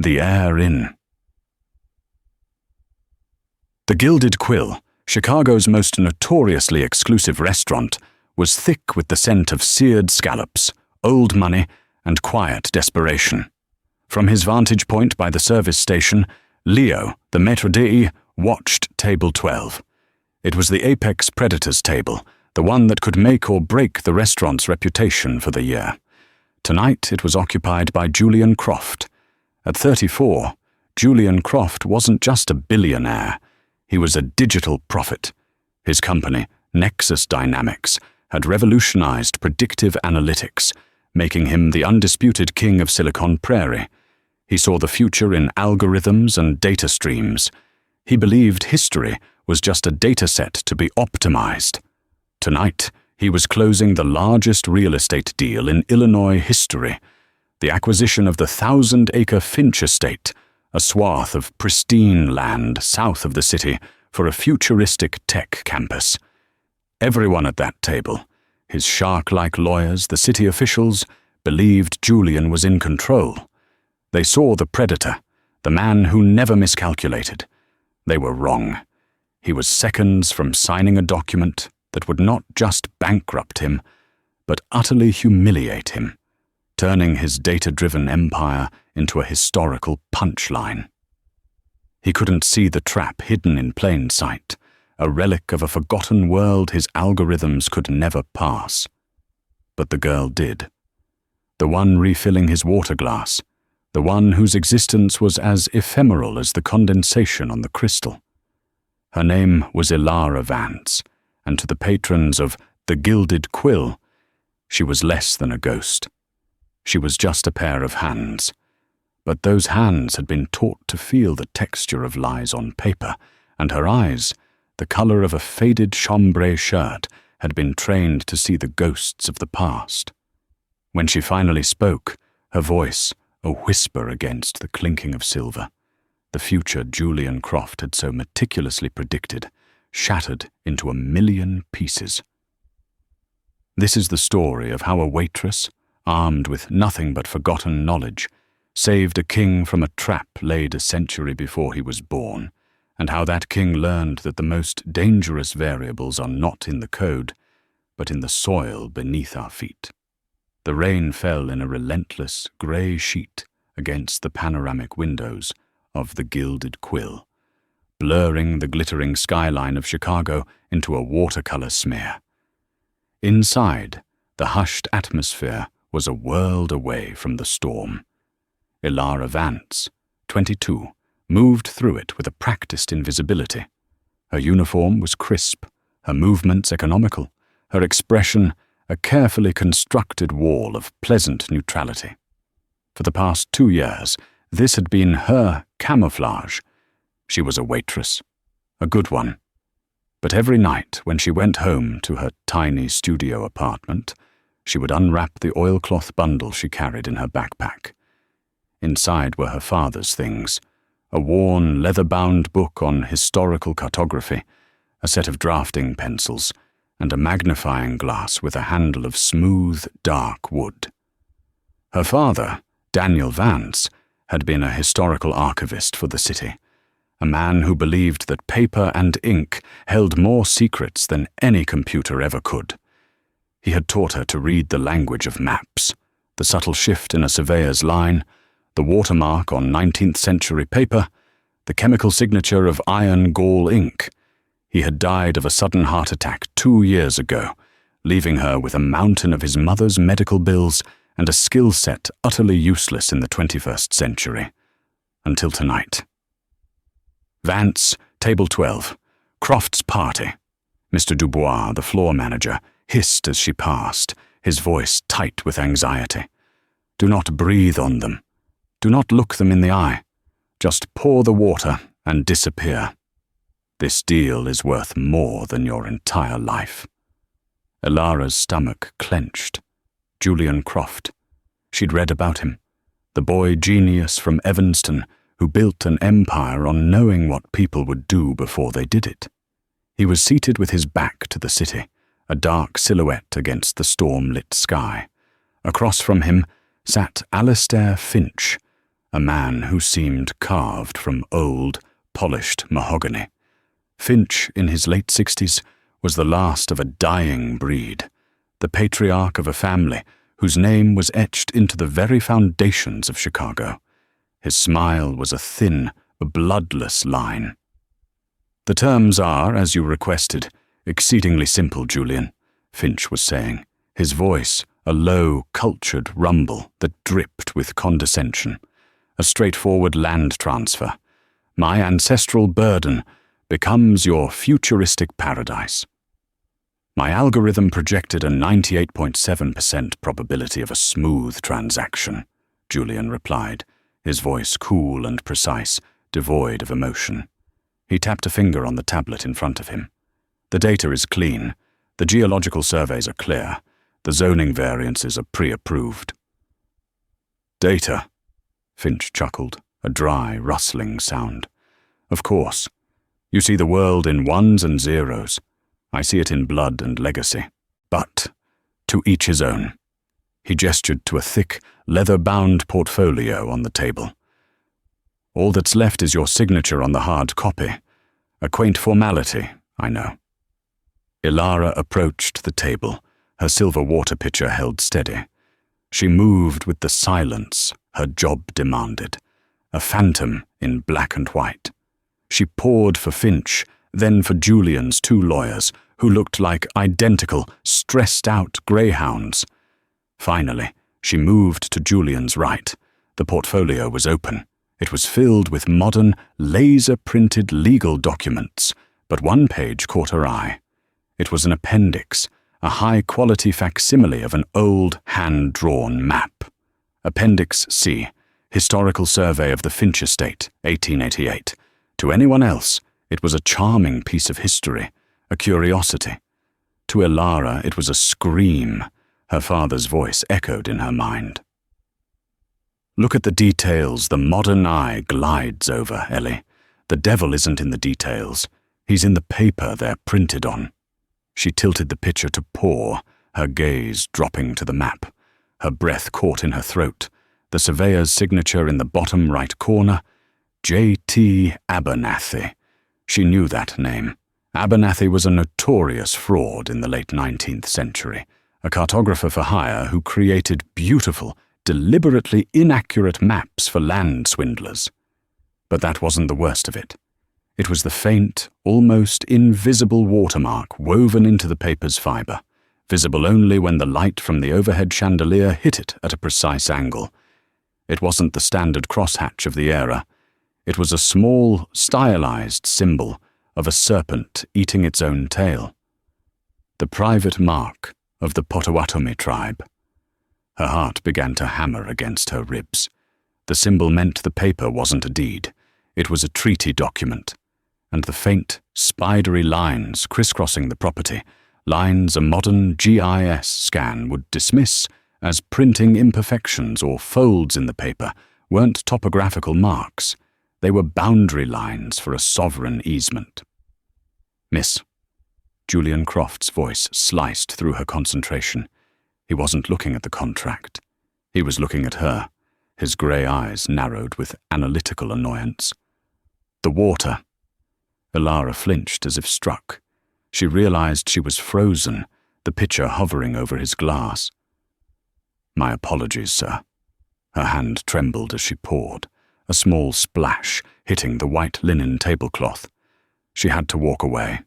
The Air Inn. The Gilded Quill, Chicago's most notoriously exclusive restaurant, was thick with the scent of seared scallops, old money, and quiet desperation. From his vantage point by the service station, Leo, the maître d', watched Table 12. It was the apex predator's table, the one that could make or break the restaurant's reputation for the year. Tonight it was occupied by Julian Croft. At 34, Julian Croft wasn't just a billionaire. He was a digital prophet. His company, Nexus Dynamics, had revolutionized predictive analytics, making him the undisputed king of Silicon Prairie. He saw the future in algorithms and data streams. He believed history was just a dataset to be optimized. Tonight, he was closing the largest real estate deal in Illinois history, the acquisition of the 1,000-acre Finch estate, a swath of pristine land south of the city for a futuristic tech campus. Everyone at that table, his shark-like lawyers, the city officials, believed Julian was in control. They saw the predator, the man who never miscalculated. They were wrong. He was seconds from signing a document that would not just bankrupt him, but utterly humiliate him, turning his data-driven empire into a historical punchline. He couldn't see the trap hidden in plain sight, a relic of a forgotten world his algorithms could never pass. But the girl did. The one refilling his water glass, the one whose existence was as ephemeral as the condensation on the crystal. Her name was Elara Vance, and to the patrons of the Gilded Quill, she was less than a ghost. She was just a pair of hands. But those hands had been taught to feel the texture of lies on paper, and her eyes, the color of a faded chambray shirt, had been trained to see the ghosts of the past. When she finally spoke, her voice, a whisper against the clinking of silver, the future Julian Croft had so meticulously predicted, shattered into 1,000,000 pieces. This is the story of how a waitress, armed with nothing but forgotten knowledge, saved a king from a trap laid a century before he was born, and how that king learned that the most dangerous variables are not in the code, but in the soil beneath our feet. The rain fell in a relentless grey sheet against the panoramic windows of the Gilded Quill, blurring the glittering skyline of Chicago into a watercolor smear. Inside, the hushed atmosphere was a world away from the storm. Elara Vance, 22, moved through it with a practiced invisibility. Her uniform was crisp, her movements economical, her expression a carefully constructed wall of pleasant neutrality. For the past 2 years, this had been her camouflage. She was a waitress, a good one. But every night when she went home to her tiny studio apartment, she would unwrap the oilcloth bundle she carried in her backpack. Inside were her father's things, a worn, leather-bound book on historical cartography, a set of drafting pencils, and a magnifying glass with a handle of smooth, dark wood. Her father, Daniel Vance, had been a historical archivist for the city, a man who believed that paper and ink held more secrets than any computer ever could. He had taught her to read the language of maps, the subtle shift in a surveyor's line, the watermark on 19th century paper, the chemical signature of iron gall ink. He had died of a sudden heart attack 2 years ago, leaving her with a mountain of his mother's medical bills and a skill set utterly useless in the 21st century. Until tonight. Vance, Table 12, Croft's party. Mr. Dubois, the floor manager, hissed as she passed, his voice tight with anxiety. Do not breathe on them. Do not look them in the eye. Just pour the water and disappear. This deal is worth more than your entire life. Elara's stomach clenched. Julian Croft. She'd read about him. The boy genius from Evanston who built an empire on knowing what people would do before they did it. He was seated with his back to the city, a dark silhouette against the storm-lit sky. Across from him sat Alistair Finch, a man who seemed carved from old, polished mahogany. Finch, in his late 60s, was the last of a dying breed, the patriarch of a family whose name was etched into the very foundations of Chicago. His smile was a thin, bloodless line. "The terms are, as you requested, exceedingly simple, Julian," Finch was saying, his voice a low, cultured rumble that dripped with condescension. "A straightforward land transfer. My ancestral burden becomes your futuristic paradise." "My algorithm projected a 98.7% probability of a smooth transaction," Julian replied, his voice cool and precise, devoid of emotion. He tapped a finger on the tablet in front of him. "The data is clean. The geological surveys are clear. The zoning variances are pre-approved." "Data," Finch chuckled, a dry, rustling sound. "Of course. You see the world in ones and zeros. I see it in blood and legacy. But to each his own." He gestured to a thick, leather-bound portfolio on the table. "All that's left is your signature on the hard copy. A quaint formality, I know." Elara approached the table, her silver water pitcher held steady. She moved with the silence her job demanded, a phantom in black and white. She poured for Finch, then for Julian's 2 lawyers, who looked like identical, stressed-out greyhounds. Finally, she moved to Julian's right. The portfolio was open. It was filled with modern, laser-printed legal documents, but one page caught her eye. It was an appendix, a high-quality facsimile of an old, hand-drawn map. Appendix C, Historical Survey of the Finch Estate, 1888. To anyone else, it was a charming piece of history, a curiosity. To Elara, it was a scream. Her father's voice echoed in her mind. "Look at the details the modern eye glides over, Ellie. The devil isn't in the details. He's in the paper they're printed on." She tilted the picture to pour, her gaze dropping to the map. Her breath caught in her throat. The surveyor's signature in the bottom right corner, J.T. Abernathy. She knew that name. Abernathy was a notorious fraud in the late 19th century, a cartographer for hire who created beautiful, deliberately inaccurate maps for land swindlers. But that wasn't the worst of it. It was the faint, almost invisible watermark woven into the paper's fibre, visible only when the light from the overhead chandelier hit it at a precise angle. It wasn't the standard crosshatch of the era. It was a small, stylized symbol of a serpent eating its own tail. The private mark of the Potawatomi tribe. Her heart began to hammer against her ribs. The symbol meant the paper wasn't a deed. It was a treaty document. And the faint, spidery lines crisscrossing the property, lines a modern GIS scan would dismiss as printing imperfections or folds in the paper, weren't topographical marks. They were boundary lines for a sovereign easement. "Miss." Julian Croft's voice sliced through her concentration. He wasn't looking at the contract. He was looking at her, his grey eyes narrowed with analytical annoyance. "The water." Elara flinched as if struck. She realized she was frozen, the pitcher hovering over his glass. "My apologies, sir." Her hand trembled as she poured, a small splash hitting the white linen tablecloth. She had to walk away.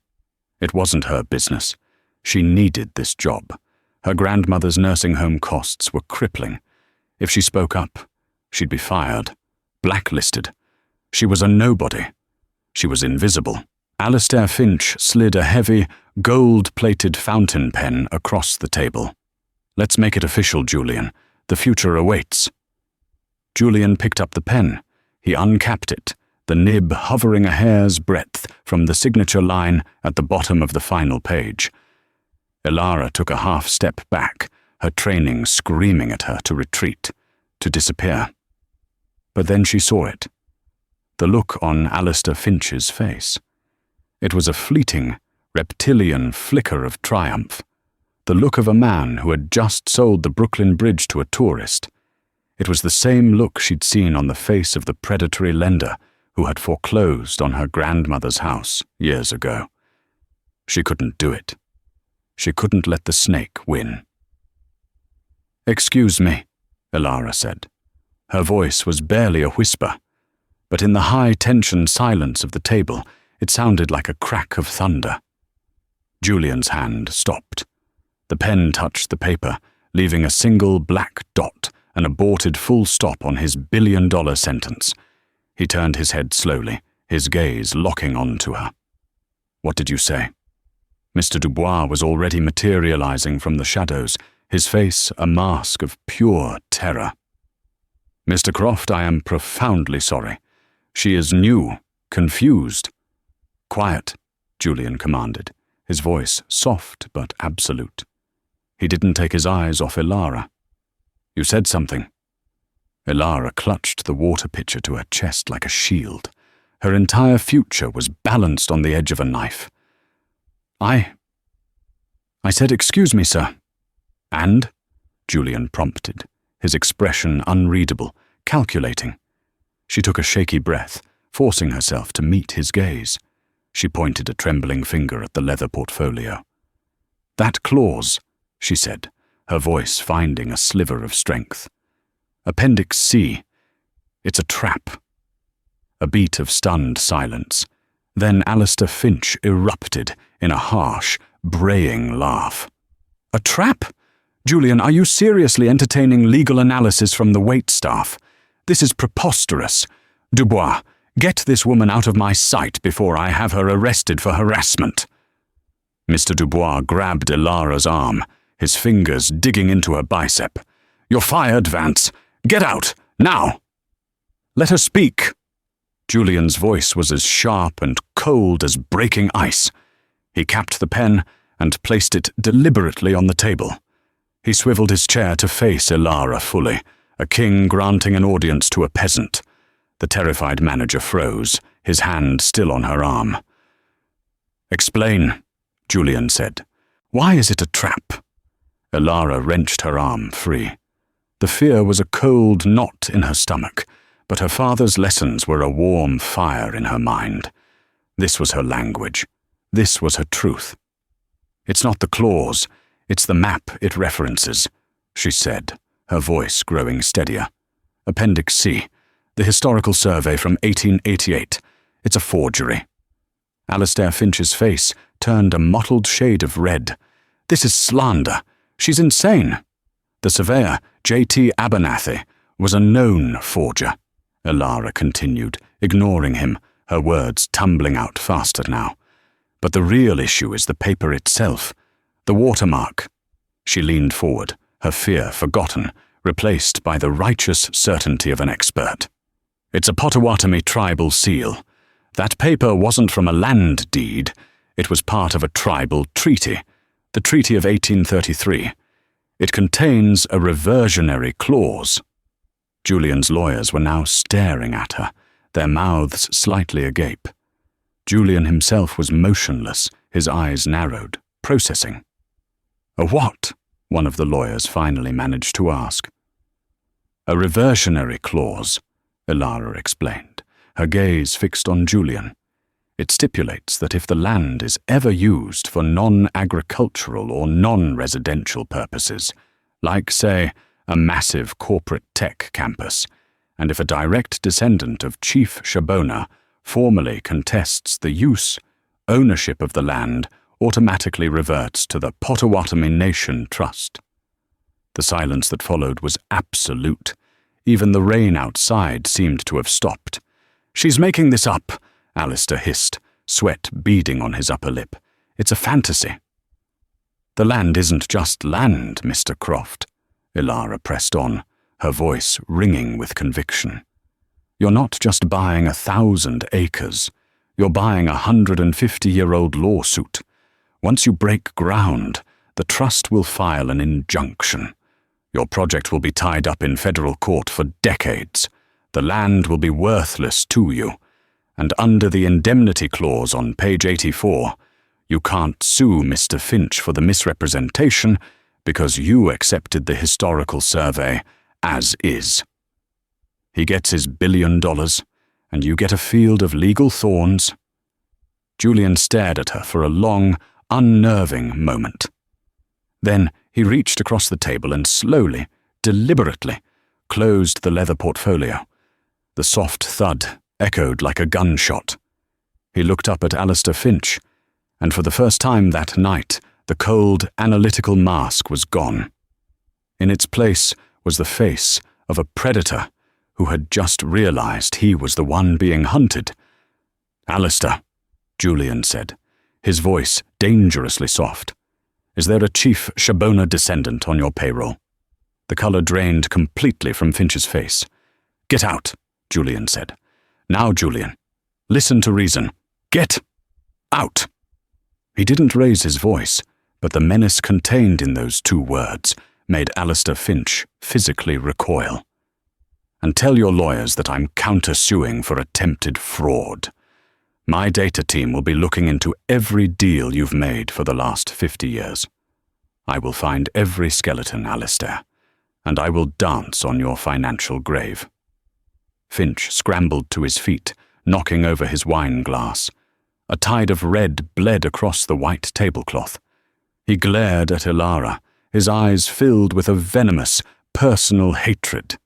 It wasn't her business. She needed this job. Her grandmother's nursing home costs were crippling. If she spoke up, she'd be fired, blacklisted. She was a nobody. She was invisible. Alistair Finch slid a heavy, gold-plated fountain pen across the table. "Let's make it official, Julian. The future awaits." Julian picked up the pen. He uncapped it, the nib hovering a hair's breadth from the signature line at the bottom of the final page. Elara took a half-step back, her training screaming at her to retreat, to disappear. But then she saw it. The look on Alistair Finch's face. It was a fleeting, reptilian flicker of triumph. The look of a man who had just sold the Brooklyn Bridge to a tourist. It was the same look she'd seen on the face of the predatory lender who had foreclosed on her grandmother's house years ago. She couldn't do it. She couldn't let the snake win. "Excuse me," Elara said. Her voice was barely a whisper, but in the high-tension silence of the table, it sounded like a crack of thunder. Julian's hand stopped. The pen touched the paper, leaving a single black dot, an aborted full stop on his billion-dollar sentence. He turned his head slowly, his gaze locking onto her. "What did you say?" Mr. Dubois was already materializing from the shadows, his face a mask of pure terror. "Mr. Croft, I am profoundly sorry. She is new, confused." "Quiet," Julian commanded, his voice soft but absolute. He didn't take his eyes off Elara. "You said something." Elara clutched the water pitcher to her chest like a shield. Her entire future was balanced on the edge of a knife. I said, "Excuse me, sir." "And?" Julian prompted, his expression unreadable, calculating. She took a shaky breath, forcing herself to meet his gaze. She pointed a trembling finger at the leather portfolio. "That clause," she said, her voice finding a sliver of strength. "Appendix C. It's a trap." A beat of stunned silence. Then Alistair Finch erupted in a harsh, braying laugh. "A trap? Julian, are you seriously entertaining legal analysis from the wait staff? This is preposterous. Dubois, get this woman out of my sight before I have her arrested for harassment." Mr. Dubois grabbed Elara's arm, his fingers digging into her bicep. "You're fired, Vance. Get out, now!" "Let her speak." Julian's voice was as sharp and cold as breaking ice. He capped the pen and placed it deliberately on the table. He swiveled his chair to face Elara fully, a king granting an audience to a peasant. The terrified manager froze, his hand still on her arm. "Explain," Julian said. "Why is it a trap?" Elara wrenched her arm free. The fear was a cold knot in her stomach, but her father's lessons were a warm fire in her mind. This was her language. This was her truth. "It's not the clause, it's the map it references," she said, her voice growing steadier. "Appendix C, the historical survey from 1888. It's a forgery." Alistair Finch's face turned a mottled shade of red. "This is slander. She's insane." "The surveyor, J.T. Abernathy, was a known forger," Elara continued, ignoring him, her words tumbling out faster now. "But the real issue is the paper itself, the watermark." She leaned forward, her fear forgotten, replaced by the righteous certainty of an expert. "It's a Potawatomi tribal seal. That paper wasn't from a land deed. It was part of a tribal treaty, the Treaty of 1833. It contains a reversionary clause." Julian's lawyers were now staring at her, their mouths slightly agape. Julian himself was motionless, his eyes narrowed, processing. "A what?" one of the lawyers finally managed to ask. "A reversionary clause," Elara explained, her gaze fixed on Julian. "It stipulates that if the land is ever used for non-agricultural or non-residential purposes, like, say, a massive corporate tech campus, and if a direct descendant of Chief Shabona formally contests the use, ownership of the land automatically reverts to the Potawatomi Nation Trust." The silence that followed was absolute. Even the rain outside seemed to have stopped. "She's making this up," Alistair hissed, sweat beading on his upper lip. "It's a fantasy." "The land isn't just land, Mr. Croft," Elara pressed on, her voice ringing with conviction. "You're not just buying 1,000 acres. You're buying a 150-year-old lawsuit. Once you break ground, the trust will file an injunction. Your project will be tied up in federal court for decades. The land will be worthless to you. And under the indemnity clause on page 84, you can't sue Mr. Finch for the misrepresentation because you accepted the historical survey as is. He gets his $1 billion, and you get a field of legal thorns." Julian stared at her for a long, unnerving moment. Then he reached across the table and slowly, deliberately, closed the leather portfolio. The soft thud echoed like a gunshot. He looked up at Alistair Finch, and for the first time that night, the cold, analytical mask was gone. In its place was the face of a predator who had just realized he was the one being hunted. "Alistair," Julian said, his voice dangerously soft. "Is there a Chief Shabona descendant on your payroll?" The color drained completely from Finch's face. "Get out," Julian said. "Now, Julian, listen to reason. Get out." He didn't raise his voice, but the menace contained in those two words made Alistair Finch physically recoil. "And tell your lawyers that I'm countersuing for attempted fraud. My data team will be looking into every deal you've made for the last 50 years. I will find every skeleton, Alistair, and I will dance on your financial grave." Finch scrambled to his feet, knocking over his wine glass. A tide of red bled across the white tablecloth. He glared at Elara, his eyes filled with a venomous, personal hatred.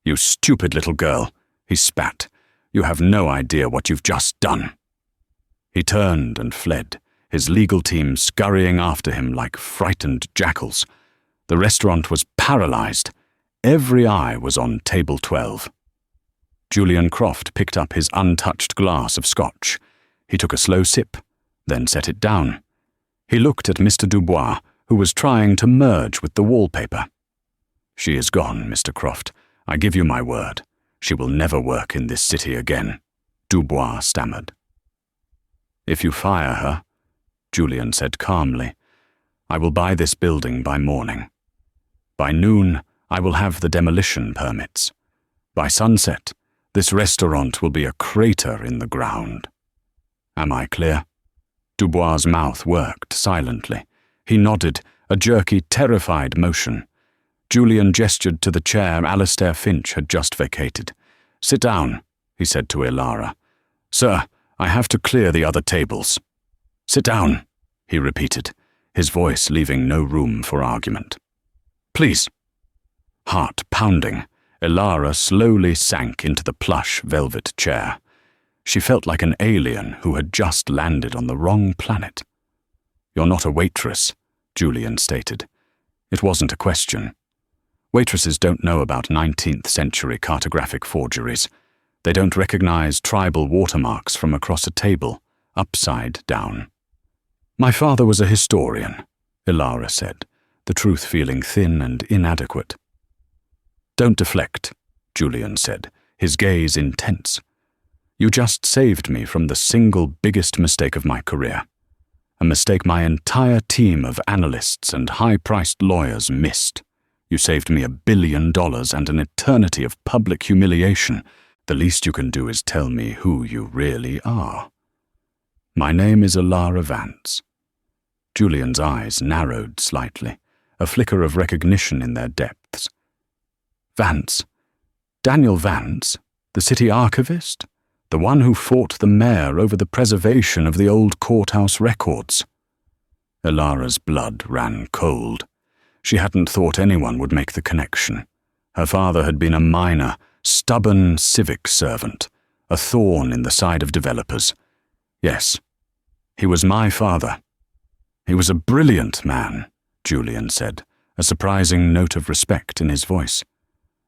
"You stupid little girl," he spat. "You have no idea what you've just done." He turned and fled, his legal team scurrying after him like frightened jackals. The restaurant was paralyzed. Every eye was on table 12. Julian Croft picked up his untouched glass of scotch. He took a slow sip, then set it down. He looked at Mr. Dubois, who was trying to merge with the wallpaper. "She is gone, Mr. Croft. I give you my word. She will never work in this city again," Dubois stammered. "If you fire her," Julian said calmly, "I will buy this building by morning. By noon, I will have the demolition permits. By sunset, this restaurant will be a crater in the ground. Am I clear?" Dubois' mouth worked silently. He nodded, a jerky, terrified motion. Julian gestured to the chair Alistair Finch had just vacated. "Sit down," he said to Elara. "Sir, I have to clear the other tables." "Sit down," he repeated, his voice leaving no room for argument. "Please." Heart pounding, Elara slowly sank into the plush velvet chair. She felt like an alien who had just landed on the wrong planet. "You're not a waitress," Julian stated. It wasn't a question. Waitresses don't know about 19th century cartographic forgeries. They don't recognize tribal watermarks from across a table, upside down. "My father was a historian," Elara said, the truth feeling thin and inadequate. "Don't deflect," Julian said, his gaze intense. "You just saved me from the single biggest mistake of my career. A mistake my entire team of analysts and high-priced lawyers missed. You saved me $1 billion and an eternity of public humiliation. The least you can do is tell me who you really are." "My name is Elara Vance." Julian's eyes narrowed slightly, a flicker of recognition in their depths. "Vance? Daniel Vance, the city archivist? The one who fought the mayor over the preservation of the old courthouse records?" Elara's blood ran cold. She hadn't thought anyone would make the connection. Her father had been a minor, stubborn civic servant, a thorn in the side of developers. Yes, he was my father. "He was a brilliant man," Julian said, a surprising note of respect in his voice.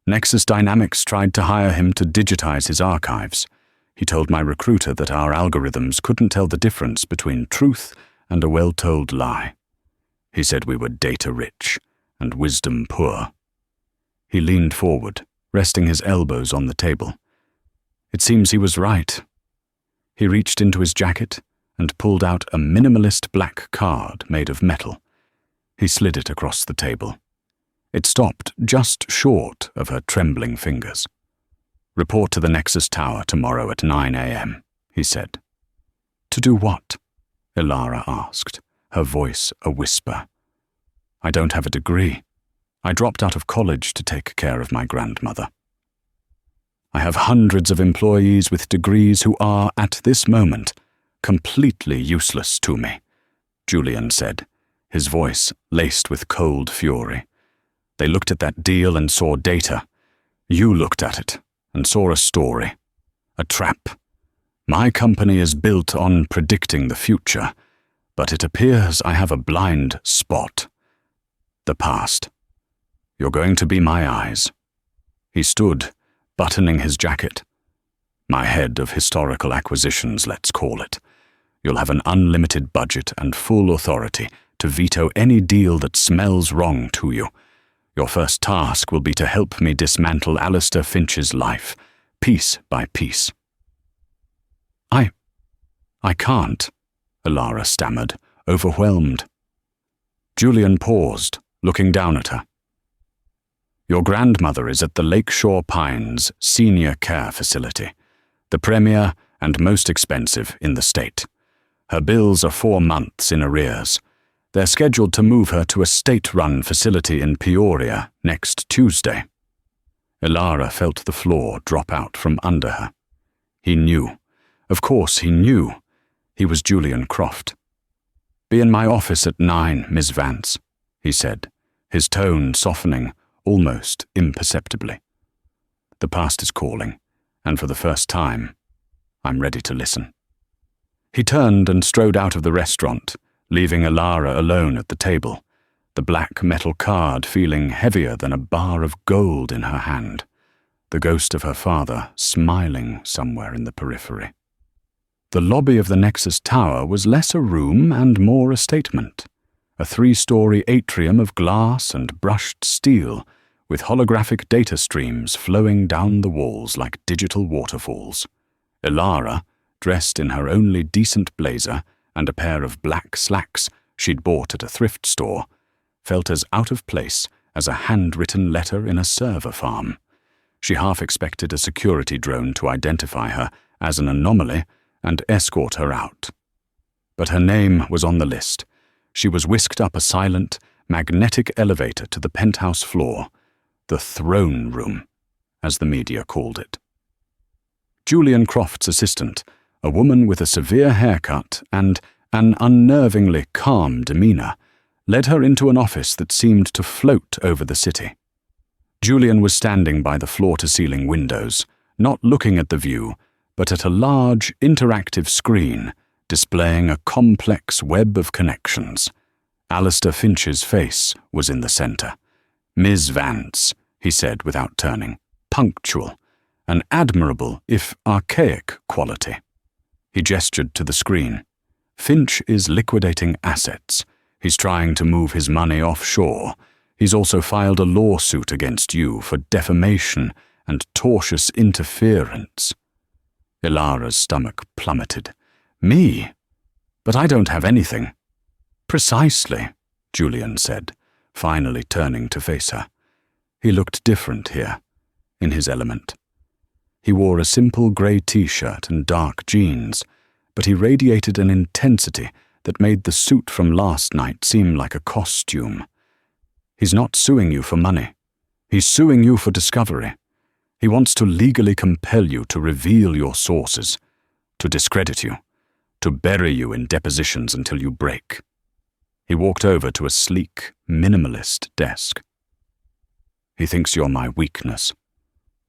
"Nexus Dynamics tried to hire him to digitize his archives. He told my recruiter that our algorithms couldn't tell the difference between truth and a well-told lie. He said we were data-rich and wisdom-poor." He leaned forward, resting his elbows on the table. It seems he was right. He reached into his jacket and pulled out a minimalist black card made of metal. He slid it across the table. It stopped just short of her trembling fingers. "Report to the Nexus Tower tomorrow at 9 a.m., he said. "To do what?" Elara asked, her voice a whisper. "I don't have a degree," I dropped out of college to take care of my grandmother. I have hundreds of employees with degrees who are, at this moment, completely useless to me, Julian said, his voice laced with cold fury. They looked at that deal and saw data. You looked at it and saw a story, a trap. My company is built on predicting the future, but it appears I have a blind spot. The past. You're going to be my eyes. He stood, buttoning his jacket. My head of historical acquisitions, let's call it. You'll have an unlimited budget and full authority to veto any deal that smells wrong to you. Your first task will be to help me dismantle Alistair Finch's life, piece by piece. I can't, Elara stammered, overwhelmed. Julian paused, looking down at her. Your grandmother is at the Lakeshore Pines Senior Care Facility, the premier and most expensive in the state. Her bills are 4 months in arrears. They're scheduled to move her to a state-run facility in Peoria next Tuesday. Elara felt the floor drop out from under her. He knew. Of course he knew. He was Julian Croft. Be in my office at 9, Miss Vance, he said, his tone softening almost imperceptibly. The past is calling, and for the first time, I'm ready to listen. He turned and strode out of the restaurant, leaving Elara alone at the table, the black metal card feeling heavier than a bar of gold in her hand, the ghost of her father smiling somewhere in the periphery. The lobby of the Nexus Tower was less a room and more a statement, a 3-story atrium of glass and brushed steel, with holographic data streams flowing down the walls like digital waterfalls. Elara, dressed in her only decent blazer and a pair of black slacks she'd bought at a thrift store, felt as out of place as a handwritten letter in a server farm. She half expected a security drone to identify her as an anomaly and escort her out. But her name was on the list. She was whisked up a silent, magnetic elevator to the penthouse floor, the throne room, as the media called it. Julian Croft's assistant, a woman with a severe haircut and an unnervingly calm demeanor, led her into an office that seemed to float over the city. Julian was standing by the floor-to-ceiling windows, not looking at the view, but at a large, interactive screen displaying a complex web of connections. Alistair Finch's face was in the center. Ms. Vance, he said without turning, punctual, an admirable, if archaic, quality. He gestured to the screen. Finch is liquidating assets. He's trying to move his money offshore. He's also filed a lawsuit against you for defamation and tortious interference. Elara's stomach plummeted. Me? But I don't have anything. Precisely, Julian said, finally turning to face her. He looked different here, in his element. He wore a simple grey t-shirt and dark jeans, but he radiated an intensity that made the suit from last night seem like a costume. He's not suing you for money. He's suing you for discovery. He wants to legally compel you to reveal your sources, to discredit you, to bury you in depositions until you break. He walked over to a sleek, minimalist desk. He thinks you're my weakness,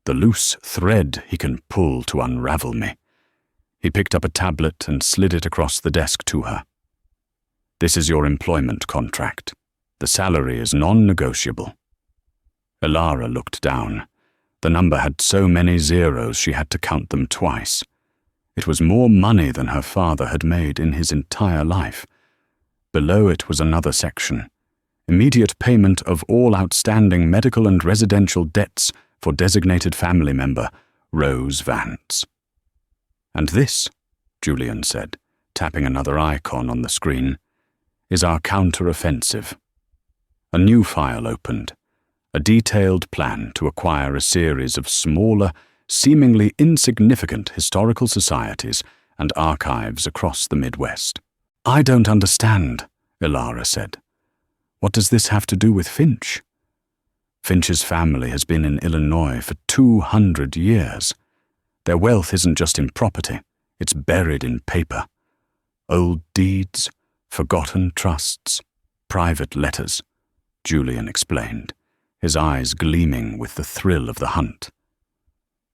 the loose thread he can pull to unravel me. He picked up a tablet and slid it across the desk to her. This is your employment contract. The salary is non-negotiable. Elara looked down. The number had so many zeros she had to count them twice. It was more money than her father had made in his entire life. Below it was another section. Immediate payment of all outstanding medical and residential debts for designated family member Rose Vance. And this, Julian said, tapping another icon on the screen, is our counter-offensive. A new file opened. A detailed plan to acquire a series of smaller, seemingly insignificant historical societies and archives across the Midwest. I don't understand, Elara said. What does this have to do with Finch? Finch's family has been in Illinois for 200 years. Their wealth isn't just in property, it's buried in paper. Old deeds, forgotten trusts, private letters, Julian explained, his eyes gleaming with the thrill of the hunt.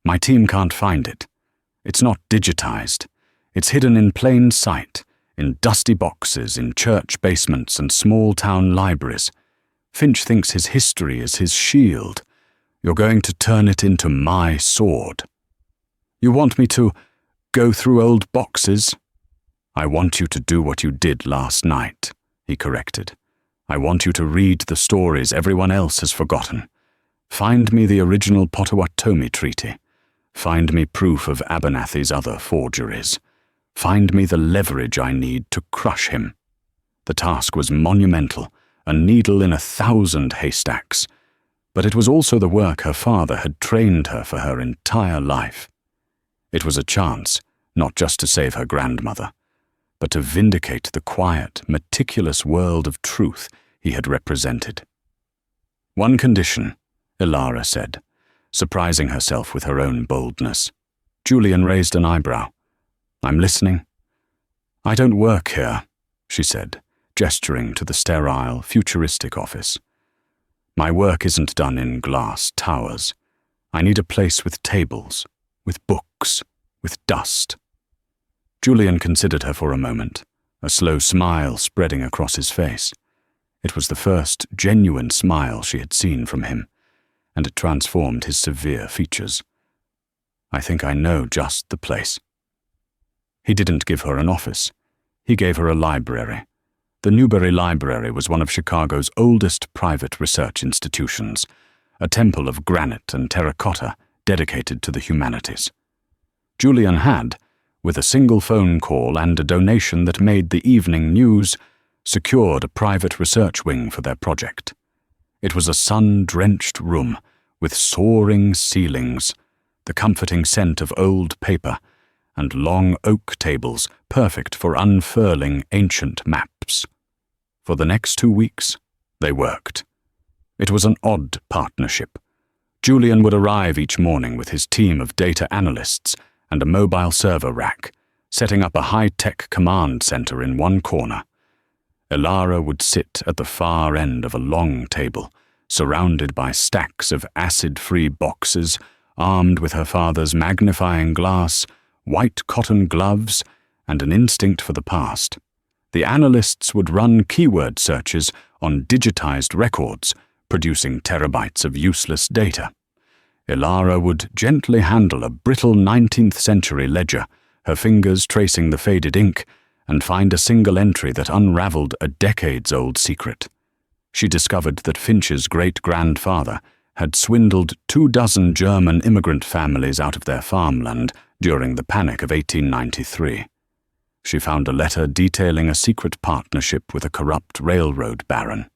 My team can't find it. It's not digitized. It's hidden in plain sight, in dusty boxes, in church basements and small-town libraries. Finch thinks his history is his shield. You're going to turn it into my sword. You want me to go through old boxes? I want you to do what you did last night, he corrected. I want you to read the stories everyone else has forgotten. Find me the original Potawatomi Treaty. Find me proof of Abernathy's other forgeries. Find me the leverage I need to crush him. The task was monumental, a needle in 1,000 haystacks, but it was also the work her father had trained her for her entire life. It was a chance, not just to save her grandmother, but to vindicate the quiet, meticulous world of truth he had represented. One condition, Elara said, surprising herself with her own boldness. Julian raised an eyebrow. I'm listening. I don't work here, she said, gesturing to the sterile, futuristic office. My work isn't done in glass towers. I need a place with tables, with books, with dust. Julian considered her for a moment, a slow smile spreading across his face. It was the first genuine smile she had seen from him, and it transformed his severe features. I think I know just the place. He didn't give her an office. He gave her a library. The Newberry Library was one of Chicago's oldest private research institutions, a temple of granite and terracotta dedicated to the humanities. Julian had, with a single phone call and a donation that made the evening news, secured a private research wing for their project. It was a sun-drenched room with soaring ceilings, the comforting scent of old paper, and long oak tables perfect for unfurling ancient maps. For the next 2 weeks, they worked. It was an odd partnership. Julian would arrive each morning with his team of data analysts and a mobile server rack, setting up a high-tech command center in one corner. Elara would sit at the far end of a long table, surrounded by stacks of acid-free boxes, armed with her father's magnifying glass, white cotton gloves, and an instinct for the past. The analysts would run keyword searches on digitized records, producing terabytes of useless data. Elara would gently handle a brittle 19th-century ledger, her fingers tracing the faded ink, and find a single entry that unraveled a decades-old secret. She discovered that Finch's great-grandfather had swindled 24 German immigrant families out of their farmland during the Panic of 1893. She found a letter detailing a secret partnership with a corrupt railroad baron.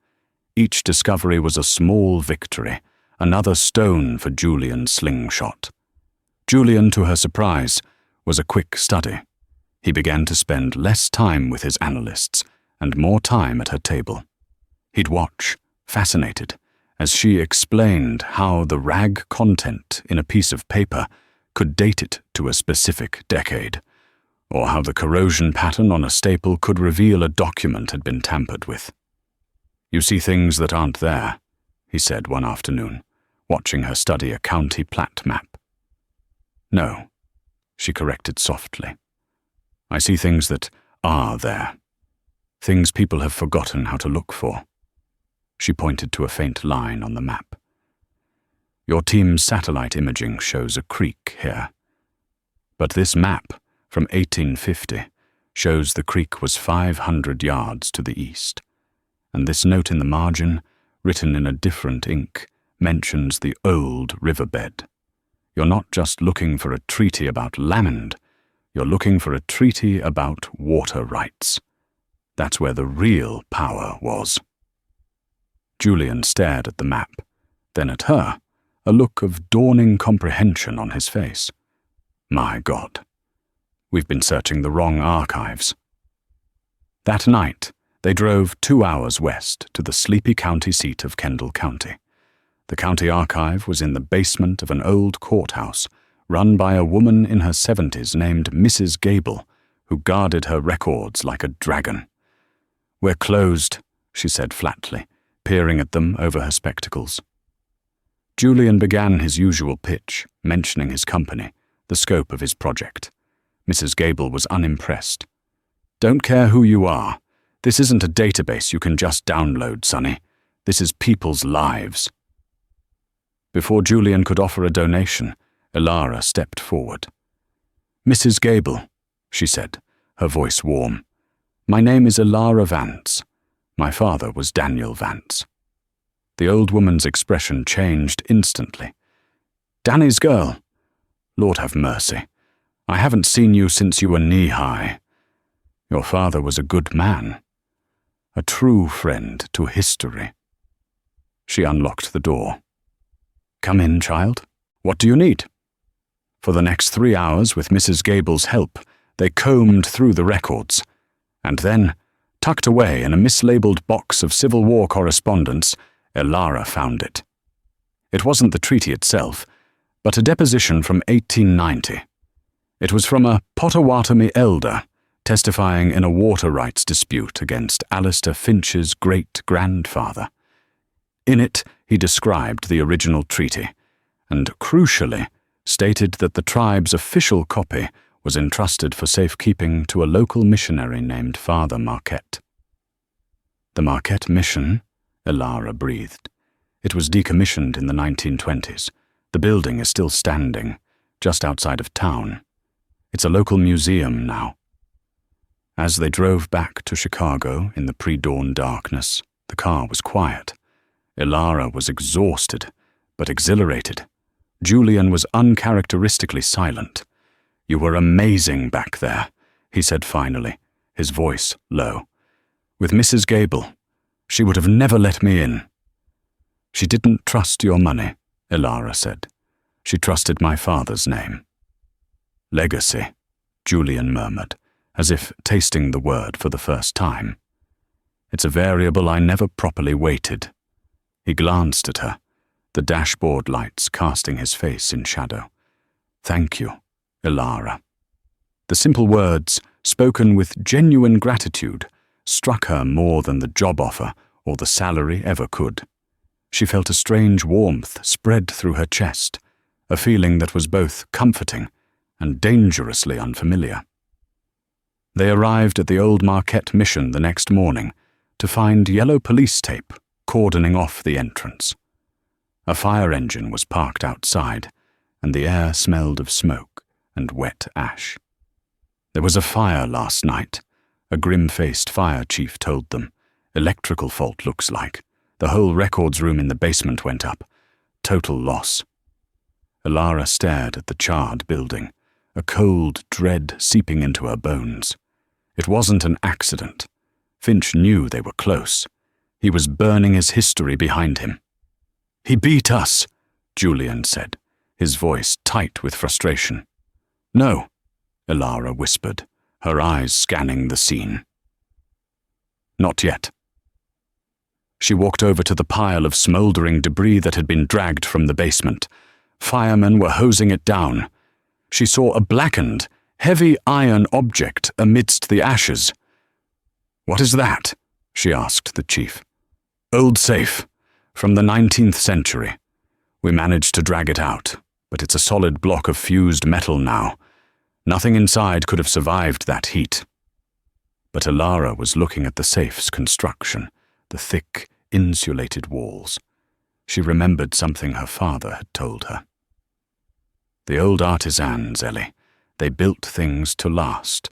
Each discovery was a small victory, another stone for Julian's slingshot. Julian, to her surprise, was a quick study. He began to spend less time with his analysts and more time at her table. He'd watch, fascinated, as she explained how the rag content in a piece of paper could date it to a specific decade, or how the corrosion pattern on a staple could reveal a document had been tampered with. You see things that aren't there, he said one afternoon, watching her study a county plat map. No, she corrected softly. I see things that are there, things people have forgotten how to look for. She pointed to a faint line on the map. Your team's satellite imaging shows a creek here. But this map, from 1850, shows the creek was 500 yards to the east. And this note in the margin, written in a different ink, mentions the old riverbed. You're not just looking for a treaty about land, you're looking for a treaty about water rights. That's where the real power was. Julian stared at the map, then at her, a look of dawning comprehension on his face. My God, we've been searching the wrong archives. That night, they drove 2 hours west to the sleepy county seat of Kendall County. The county archive was in the basement of an old courthouse, run by a woman in her 70s named Mrs. Gable, who guarded her records like a dragon. "We're closed," she said flatly, peering at them over her spectacles. Julian began his usual pitch, mentioning his company, the scope of his project. Mrs. Gable was unimpressed. "Don't care who you are. This isn't a database you can just download, Sonny. This is people's lives." Before Julian could offer a donation, Elara stepped forward. "Mrs. Gable," she said, her voice warm. "My name is Elara Vance. My father was Daniel Vance." The old woman's expression changed instantly. "Danny's girl? Lord have mercy. I haven't seen you since you were knee-high. Your father was a good man. A true friend to history." She unlocked the door. "Come in, child. What do you need?" For the next 3 hours, with Mrs. Gable's help, they combed through the records, and then, tucked away in a mislabeled box of Civil War correspondence, Elara found it. It wasn't the treaty itself, but a deposition from 1890. It was from a Potawatomi elder testifying in a water rights dispute against Alistair Finch's great-grandfather. In it, he described the original treaty, and, crucially, stated that the tribe's official copy was entrusted for safekeeping to a local missionary named Father Marquette. "The Marquette Mission?" Elara breathed. "It was decommissioned in the 1920s. The building is still standing, just outside of town. It's a local museum now." As they drove back to Chicago in the pre-dawn darkness, the car was quiet. Elara was exhausted, but exhilarated. Julian was uncharacteristically silent. "You were amazing back there," he said finally, his voice low. "With Mrs. Gable, she would have never let me in." "She didn't trust your money," Elara said. "She trusted my father's name." "Legacy," Julian murmured, as if tasting the word for the first time. "It's a variable I never properly weighted." He glanced at her, the dashboard lights casting his face in shadow. "Thank you, Elara." The simple words, spoken with genuine gratitude, struck her more than the job offer or the salary ever could. She felt a strange warmth spread through her chest, a feeling that was both comforting and dangerously unfamiliar. They arrived at the old Marquette Mission the next morning to find yellow police tape cordoning off the entrance. A fire engine was parked outside, and the air smelled of smoke and wet ash. "There was a fire last night," a grim-faced fire chief told them. "Electrical fault, looks like. The whole records room in the basement went up. Total loss." Elara stared at the charred building, a cold dread seeping into her bones. It wasn't an accident. Finch knew they were close. He was burning his history behind him. "He beat us," Julian said, his voice tight with frustration. "No," Elara whispered, her eyes scanning the scene. "Not yet." She walked over to the pile of smouldering debris that had been dragged from the basement. Firemen were hosing it down. She saw a blackened, heavy iron object amidst the ashes. "What is that?" she asked the chief. "Old safe, from the 19th century. We managed to drag it out, but it's a solid block of fused metal now. Nothing inside could have survived that heat." But Elara was looking at the safe's construction, the thick, insulated walls. She remembered something her father had told her. "The old artisans, Ellie, they built things to last.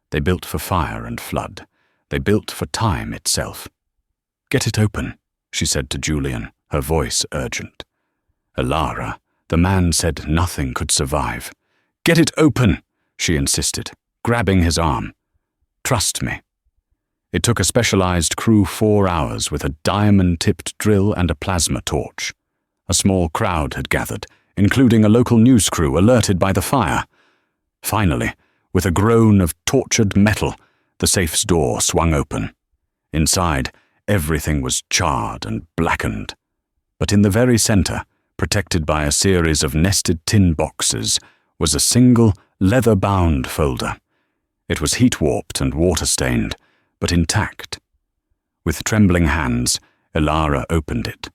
They built for fire and flood. They built for time itself." "Get it open," she said to Julian, her voice urgent. "Elara, the man said nothing could survive." "Get it open," she insisted, grabbing his arm. "Trust me." It took a specialized crew 4 hours with a diamond-tipped drill and a plasma torch. A small crowd had gathered, including a local news crew alerted by the fire. Finally, with a groan of tortured metal, the safe's door swung open. Inside, everything was charred and blackened. But in the very center, protected by a series of nested tin boxes, was a single, leather-bound folder. It was heat-warped and water-stained, but intact. With trembling hands, Elara opened it.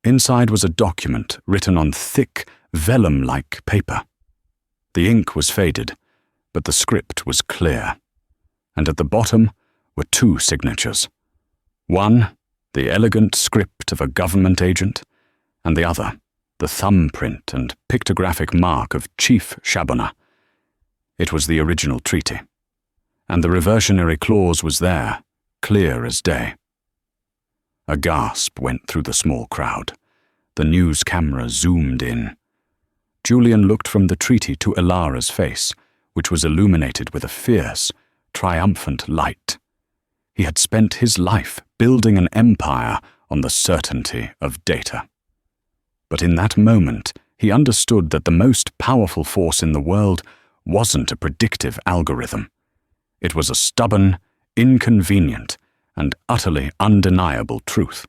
Inside was a document written on thick, vellum-like paper. The ink was faded, but the script was clear. And at the bottom were 2 signatures. One, the elegant script of a government agent, and the other, the thumbprint and pictographic mark of Chief Shabana. It was the original treaty, and the reversionary clause was there, clear as day. A gasp went through the small crowd. The news camera zoomed in. Julian looked from the treaty to Elara's face, which was illuminated with a fierce, triumphant light. He had spent his life building an empire on the certainty of data. But in that moment, he understood that the most powerful force in the world wasn't a predictive algorithm. It was a stubborn, inconvenient, and utterly undeniable truth.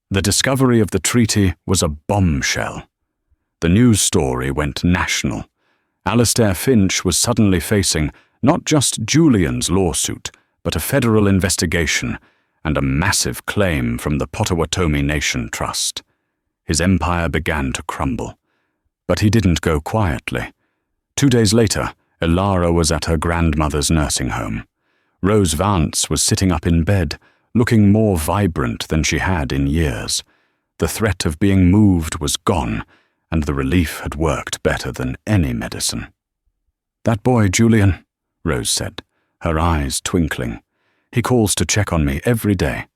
The discovery of the treaty was a bombshell. The news story went national. Alistair Finch was suddenly facing not just Julian's lawsuit, but a federal investigation and a massive claim from the Potawatomi Nation Trust. His empire began to crumble. But he didn't go quietly. 2 days later, Elara was at her grandmother's nursing home. Rose Vance was sitting up in bed, looking more vibrant than she had in years. The threat of being moved was gone, and the relief had worked better than any medicine. "That boy, Julian," Rose said, her eyes twinkling. "He calls to check on me every day.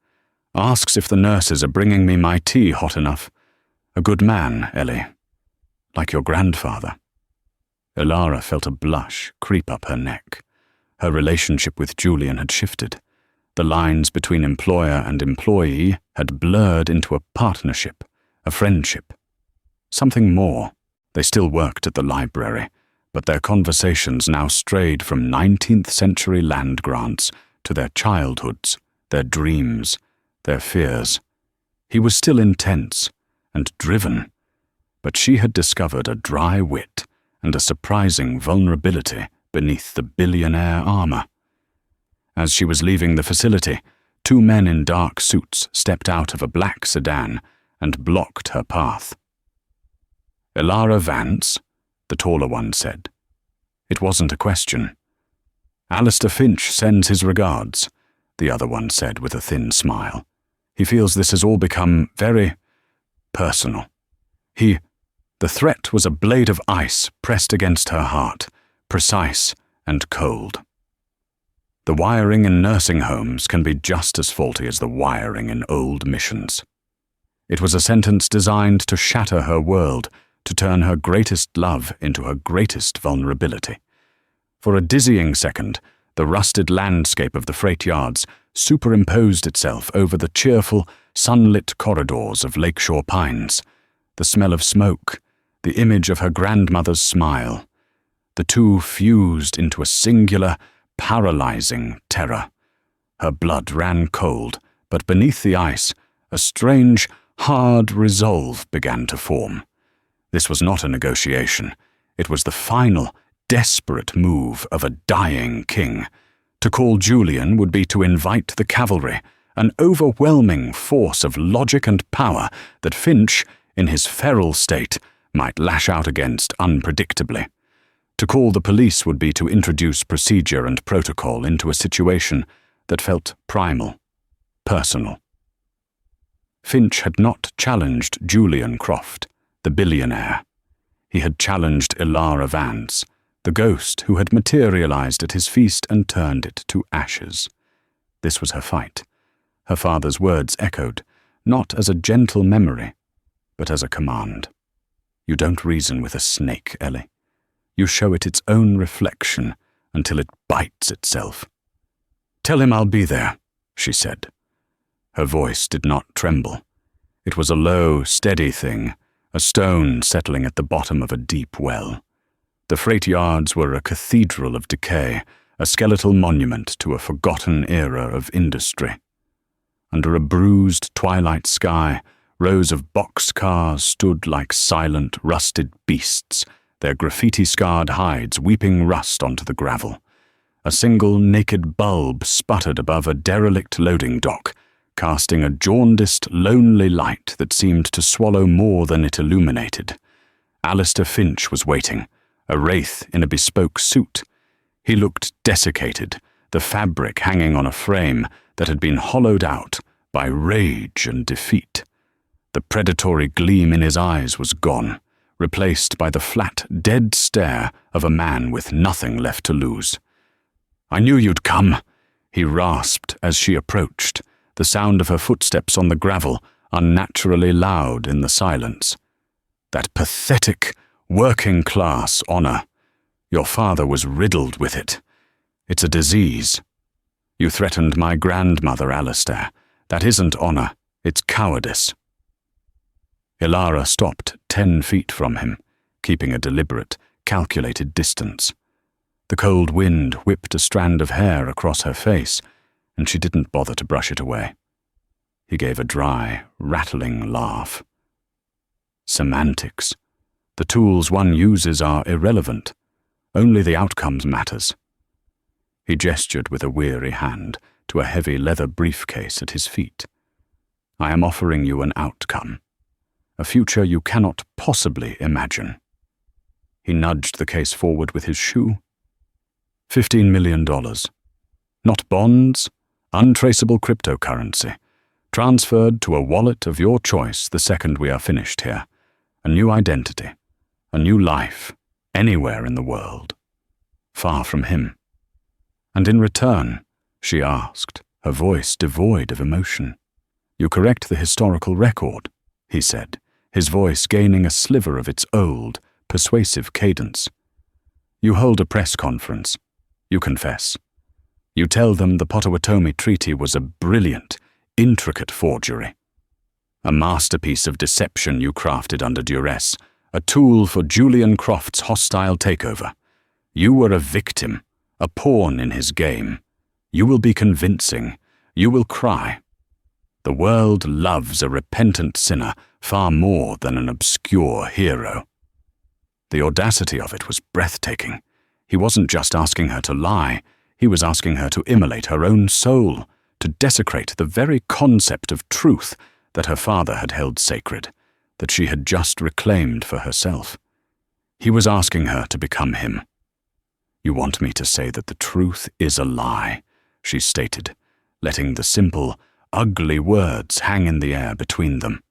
Asks if the nurses are bringing me my tea hot enough. A good man, Ellie. Like your grandfather." Elara felt a blush creep up her neck. Her relationship with Julian had shifted. The lines between employer and employee had blurred into a partnership, a friendship. Something more. They still worked at the library, but their conversations now strayed from 19th century land grants to their childhoods, their dreams, their fears. He was still intense and driven, but she had discovered a dry wit and a surprising vulnerability beneath the billionaire armor. As she was leaving the facility, 2 men in dark suits stepped out of a black sedan and blocked her path. "Elara Vance," the taller one said. It wasn't a question. "Alistair Finch sends his regards," the other one said with a thin smile. "He feels this has all become very personal. The threat was a blade of ice pressed against her heart, precise and cold. The wiring in nursing homes can be just as faulty as the wiring in old missions." It was a sentence designed to shatter her world, to turn her greatest love into her greatest vulnerability. For a dizzying second, the rusted landscape of the freight yards superimposed itself over the cheerful, sunlit corridors of Lakeshore Pines. The smell of smoke, the image of her grandmother's smile. The two fused into a singular, paralyzing terror. Her blood ran cold, but beneath the ice, a strange, hard resolve began to form. This was not a negotiation. It was the final, desperate move of a dying king. To call Julian would be to invite the cavalry, an overwhelming force of logic and power that Finch, in his feral state, might lash out against unpredictably. To call the police would be to introduce procedure and protocol into a situation that felt primal, personal. Finch had not challenged Julian Croft, the billionaire. He had challenged Elara Vance, the ghost who had materialized at his feast and turned it to ashes. This was her fight. Her father's words echoed, not as a gentle memory, but as a command. "You don't reason with a snake, Ellie. You show it its own reflection until it bites itself." "Tell him I'll be there," she said. Her voice did not tremble. It was a low, steady thing, a stone settling at the bottom of a deep well. The freight yards were a cathedral of decay, a skeletal monument to a forgotten era of industry. Under a bruised twilight sky, Rows of boxcars stood like silent, rusted beasts, their graffiti-scarred hides weeping rust onto the gravel. A single naked bulb sputtered above a derelict loading dock, casting a jaundiced, lonely light that seemed to swallow more than it illuminated. Alistair Finch was waiting, a wraith in a bespoke suit. He looked desiccated, the fabric hanging on a frame that had been hollowed out by rage and defeat. The predatory gleam in his eyes was gone, replaced by the flat, dead stare of a man with nothing left to lose. "I knew you'd come," he rasped as she approached, the sound of her footsteps on the gravel unnaturally loud in the silence. "That pathetic, working-class honor. Your father was riddled with it. It's a disease. You threatened my grandmother, Alistair. That isn't honor, it's cowardice." Elara stopped 10 feet from him, keeping a deliberate, calculated distance. The cold wind whipped a strand of hair across her face, and she didn't bother to brush it away. He gave a dry, rattling laugh. Semantics. The tools one uses are irrelevant. Only the outcomes matters. He gestured with a weary hand to a heavy leather briefcase at his feet. "I am offering you an outcome. A future you cannot possibly imagine." He nudged the case forward with his shoe. $15 million. Not bonds, untraceable cryptocurrency, transferred to a wallet of your choice the second we are finished here. A new identity, a new life, anywhere in the world. Far from him. "And in return," she asked, her voice devoid of emotion, "you correct the historical record," he said, his voice gaining a sliver of its old, persuasive cadence. "You hold a press conference. You confess. You tell them the Potawatomi Treaty was a brilliant, intricate forgery. A masterpiece of deception you crafted under duress, a tool for Julian Croft's hostile takeover. You were a victim, a pawn in his game. You will be convincing. You will cry. The world loves a repentant sinner far more than an obscure hero." The audacity of it was breathtaking. He wasn't just asking her to lie, he was asking her to immolate her own soul, to desecrate the very concept of truth that her father had held sacred, that she had just reclaimed for herself. He was asking her to become him. "You want me to say that the truth is a lie," she stated, letting the simple, ugly words hang in the air between them.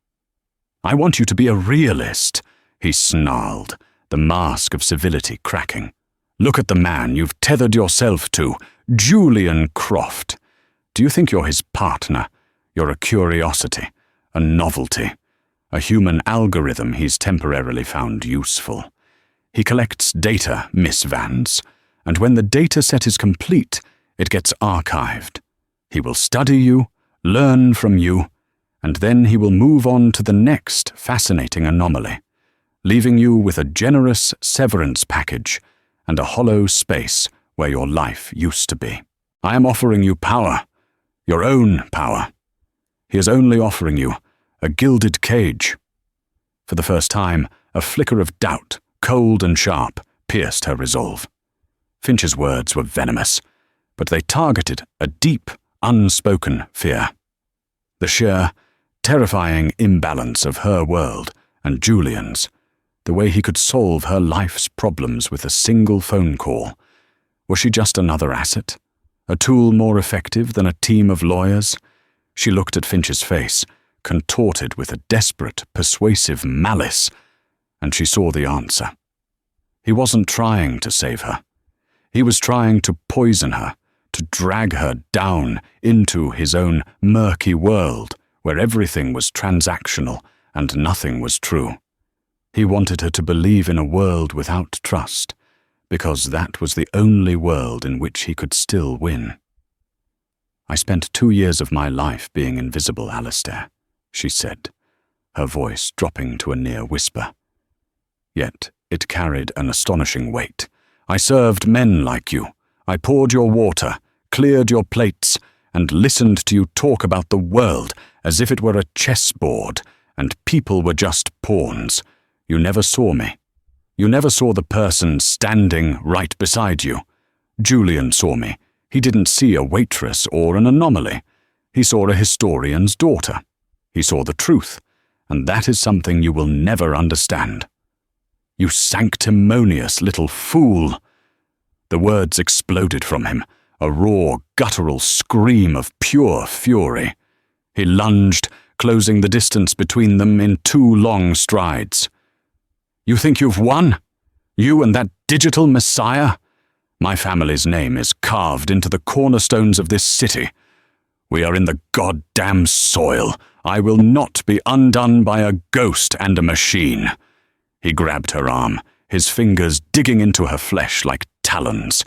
"I want you to be a realist," he snarled, the mask of civility cracking. "Look at the man you've tethered yourself to, Julian Croft. Do you think you're his partner? You're a curiosity, a novelty, a human algorithm he's temporarily found useful. He collects data, Miss Vance, and when the data set is complete, it gets archived. He will study you, learn from you, and then he will move on to the next fascinating anomaly, leaving you with a generous severance package and a hollow space where your life used to be. I am offering you power, your own power. He is only offering you a gilded cage." For the first time, a flicker of doubt, cold and sharp, pierced her resolve. Finch's words were venomous, but they targeted a deep, unspoken fear. The sheer, terrifying imbalance of her world and Julian's, the way he could solve her life's problems with a single phone call. Was she just another asset? A tool more effective than a team of lawyers? She looked at Finch's face, contorted with a desperate, persuasive malice, and she saw the answer. He wasn't trying to save her. He was trying to poison her, to drag her down into his own murky world where everything was transactional and nothing was true. He wanted her to believe in a world without trust, because that was the only world in which he could still win. "I spent 2 years of my life being invisible, Alistair," she said, her voice dropping to a near whisper. Yet it carried an astonishing weight. "I served men like you. I poured your water, cleared your plates, and listened to you talk about the world as if it were a chessboard, and people were just pawns. You never saw me. You never saw the person standing right beside you. Julian saw me. He didn't see a waitress or an anomaly. He saw a historian's daughter. He saw the truth, and that is something you will never understand. You sanctimonious little fool! The words exploded from him, a raw, guttural scream of pure fury. He lunged, closing the distance between them in 2 long strides. You think you've won? You and that digital messiah? My family's name is carved into the cornerstones of this city. We are in the goddamn soil. I will not be undone by a ghost and a machine. He grabbed her arm, his fingers digging into her flesh like talons.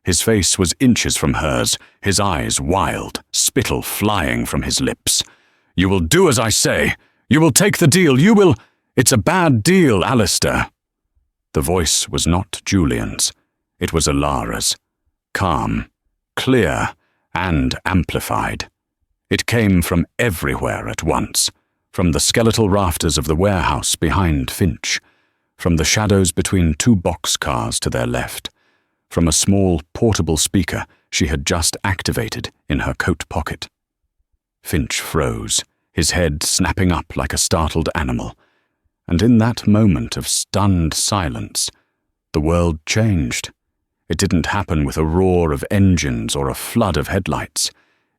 His face was inches from hers, his eyes wild, spittle flying from his lips. You will do as I say. You will take the deal. You will... It's a bad deal, Alistair. The voice was not Julian's. It was Elara's. Calm, clear, and amplified. It came from everywhere at once, from the skeletal rafters of the warehouse behind Finch, from the shadows between 2 boxcars to their left, from a small portable speaker she had just activated in her coat pocket. Finch froze, his head snapping up like a startled animal, and in that moment of stunned silence, the world changed. It didn't happen with a roar of engines or a flood of headlights.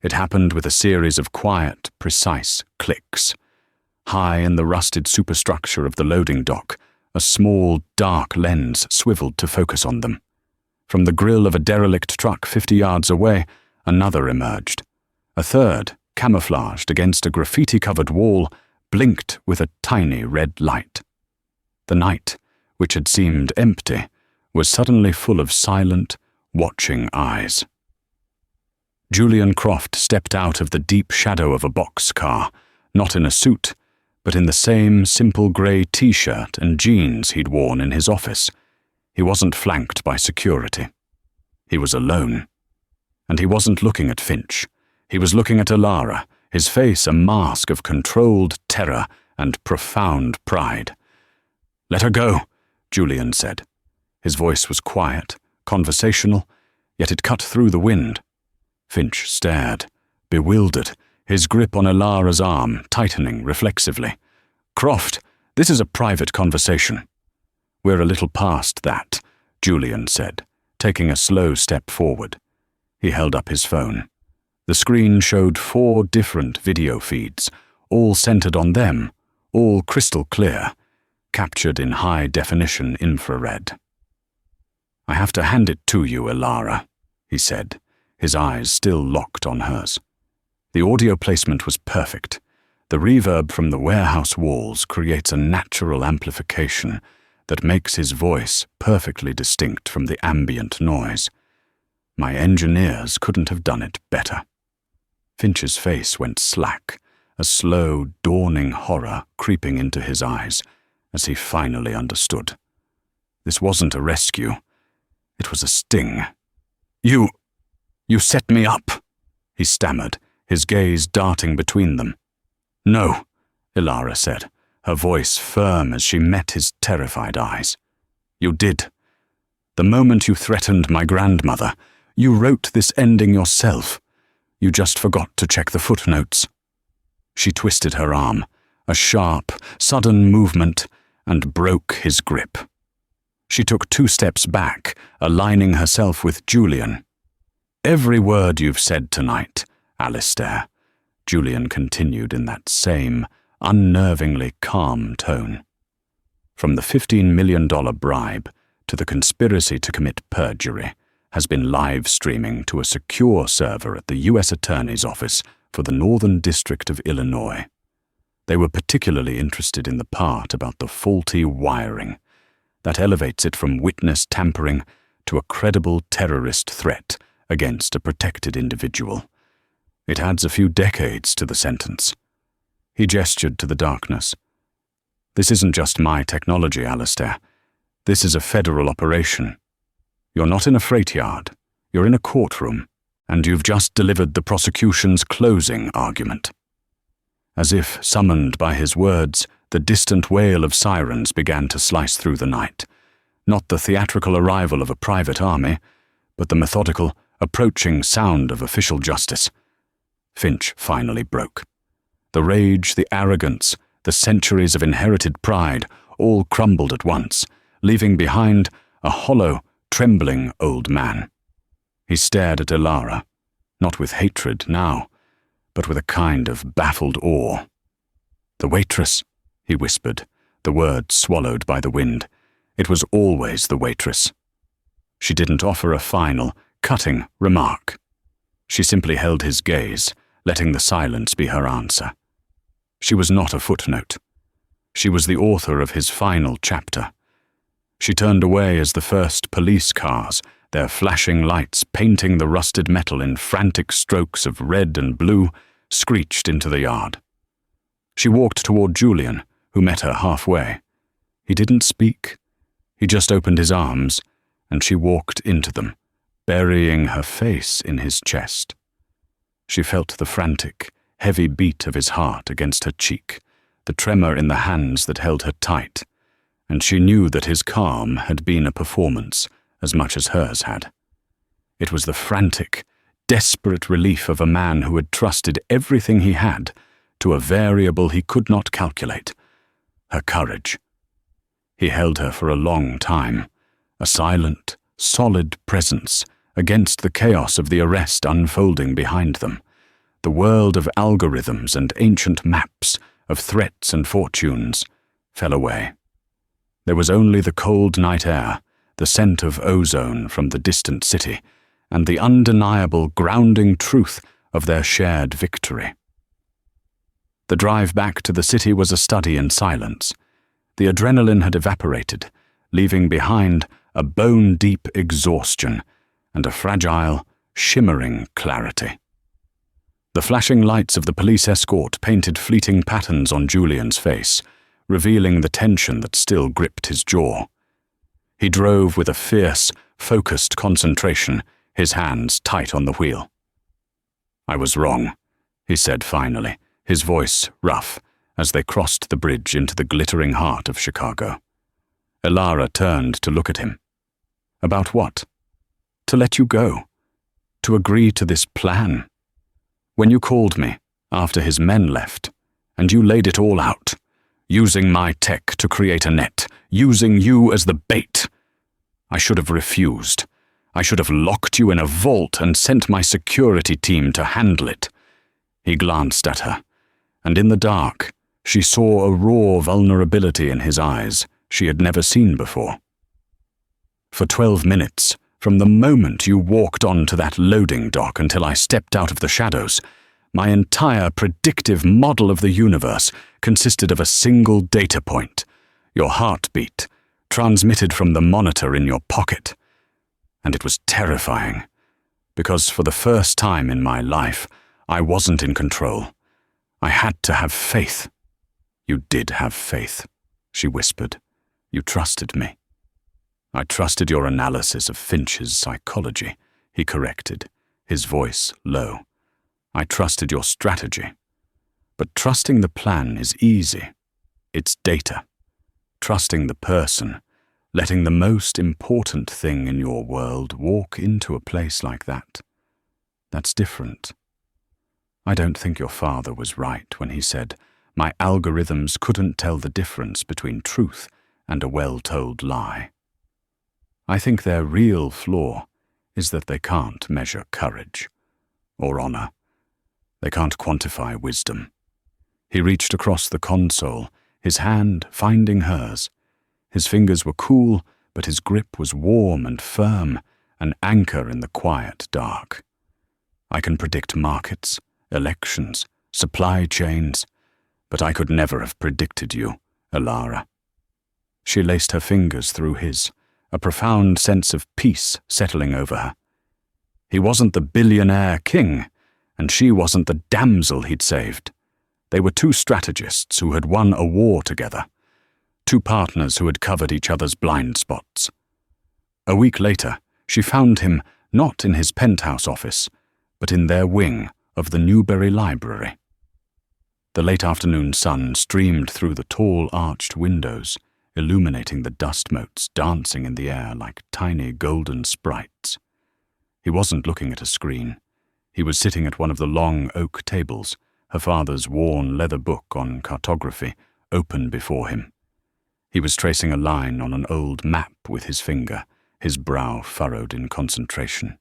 It happened with a series of quiet, precise clicks. High in the rusted superstructure of the loading dock, a small, dark lens swiveled to focus on them. From the grille of a derelict truck 50 yards away, another emerged. A third, camouflaged against a graffiti-covered wall, blinked with a tiny red light. The night, which had seemed empty, was suddenly full of silent, watching eyes. Julian Croft stepped out of the deep shadow of a boxcar, not in a suit, but in the same simple grey t-shirt and jeans he'd worn in his office. He wasn't flanked by security. He was alone. And he wasn't looking at Finch. He was looking at Elara, his face a mask of controlled terror and profound pride. "Let her go," Julian said. His voice was quiet, conversational, yet it cut through the wind. Finch stared, bewildered, his grip on Elara's arm tightening reflexively. "Croft, this is a private conversation." "We're a little past that," Julian said, taking a slow step forward. He held up his phone. The screen showed 4 different video feeds, all centered on them, all crystal clear, captured in high-definition infrared. "I have to hand it to you, Elara," he said, his eyes still locked on hers. The audio placement was perfect. The reverb from the warehouse walls creates a natural amplification that makes his voice perfectly distinct from the ambient noise. My engineers couldn't have done it better. Finch's face went slack, a slow, dawning horror creeping into his eyes as he finally understood. This wasn't a rescue. It was a sting. You set me up," he stammered, his gaze darting between them. "No," Elara said, her voice firm as she met his terrified eyes. "You did. The moment you threatened my grandmother, you wrote this ending yourself. You just forgot to check the footnotes." She twisted her arm, a sharp, sudden movement, and broke his grip. She took 2 steps back, aligning herself with Julian. "Every word you've said tonight, Alistair," Julian continued in that same, unnervingly calm tone. "From the $15 million bribe to the conspiracy to commit perjury, has been live streaming to a secure server at the U.S. Attorney's Office for the Northern District of Illinois. They were particularly interested in the part about the faulty wiring. That elevates it from witness tampering to a credible terrorist threat against a protected individual. It adds a few decades to the sentence." He gestured to the darkness. "This isn't just my technology, Alistair. This is a federal operation. You're not in a freight yard. You're in a courtroom, and you've just delivered the prosecution's closing argument." As if summoned by his words, the distant wail of sirens began to slice through the night. Not the theatrical arrival of a private army, but the methodical, approaching sound of official justice. Finch finally broke. The rage, the arrogance, the centuries of inherited pride all crumbled at once, leaving behind a hollow, trembling old man. He stared at Elara, not with hatred now, but with a kind of baffled awe. "The waitress," he whispered, the word swallowed by the wind. It was always the waitress. She didn't offer a final, cutting remark. She simply held his gaze, letting the silence be her answer. She was not a footnote. She was the author of his final chapter. She turned away as the first police cars, their flashing lights painting the rusted metal in frantic strokes of red and blue, screeched into the yard. She walked toward Julian, who met her halfway. He didn't speak. He just opened his arms, and she walked into them, burying her face in his chest. She felt the frantic, heavy beat of his heart against her cheek, the tremor in the hands that held her tight, and she knew that his calm had been a performance as much as hers had. It was the frantic, desperate relief of a man who had trusted everything he had to a variable he could not calculate, her courage. He held her for a long time, a silent, solid presence against the chaos of the arrest unfolding behind them, the world of algorithms and ancient maps, of threats and fortunes, fell away. There was only the cold night air, the scent of ozone from the distant city, and the undeniable grounding truth of their shared victory. The drive back to the city was a study in silence. The adrenaline had evaporated, leaving behind a bone-deep exhaustion and a fragile, shimmering clarity. The flashing lights of the police escort painted fleeting patterns on Julian's face, revealing the tension that still gripped his jaw. He drove with a fierce, focused concentration, his hands tight on the wheel. "I was wrong," he said finally, his voice rough, as they crossed the bridge into the glittering heart of Chicago. Elara turned to look at him. "About what?" "To let you go. To agree to this plan. When you called me, after his men left, and you laid it all out, using my tech to create a net, using you as the bait. I should have refused. I should have locked you in a vault and sent my security team to handle it." He glanced at her, and in the dark, she saw a raw vulnerability in his eyes she had never seen before. "For 12 minutes, from the moment you walked onto that loading dock until I stepped out of the shadows, my entire predictive model of the universe consisted of a single data point, your heartbeat, transmitted from the monitor in your pocket. And it was terrifying, because for the first time in my life, I wasn't in control. I had to have faith." "You did have faith," she whispered. "You trusted me." "I trusted your analysis of Finch's psychology," he corrected, his voice low. "I trusted your strategy. But trusting the plan is easy. It's data. Trusting the person, letting the most important thing in your world walk into a place like that. That's different. I don't think your father was right when he said, my algorithms couldn't tell the difference between truth and a well-told lie. I think their real flaw is that they can't measure courage or honor. They can't quantify wisdom." He reached across the console, his hand finding hers. His fingers were cool, but his grip was warm and firm, an anchor in the quiet dark. "I can predict markets, elections, supply chains, but I could never have predicted you, Elara." She laced her fingers through his, a profound sense of peace settling over her. He wasn't the billionaire king, and she wasn't the damsel he'd saved. They were two strategists who had won a war together, two partners who had covered each other's blind spots. A week later, she found him not in his penthouse office, but in their wing of the Newberry Library. The late afternoon sun streamed through the tall arched windows, illuminating the dust motes dancing in the air like tiny golden sprites. He wasn't looking at a screen. He was sitting at one of the long oak tables, her father's worn leather book on cartography open before him. He was tracing a line on an old map with his finger, his brow furrowed in concentration.